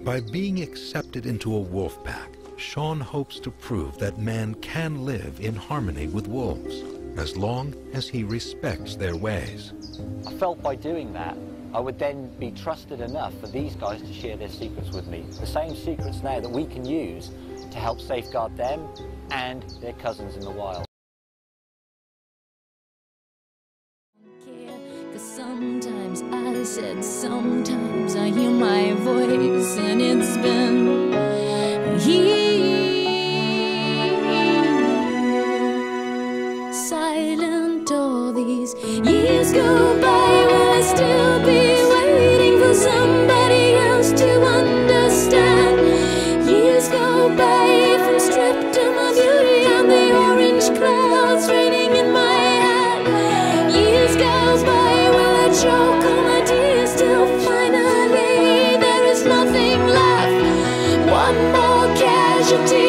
By being accepted into a wolf pack, Shaun hopes to prove that man can live in harmony with wolves, as long as he respects their ways. I felt by doing that, I would then be trusted enough for these guys to share their secrets with me. The same secrets now that we can use to help safeguard them and their cousins in the wild. Sometimes I said, sometimes I hear my voice, and it's been silent all these years go by. Will I still be waiting for somebody else to understand? Years go by from stripped to my beauty and the orange clouds raining in my hat. Years go by, will I choke on my tears till finally there is nothing left? One more casualty.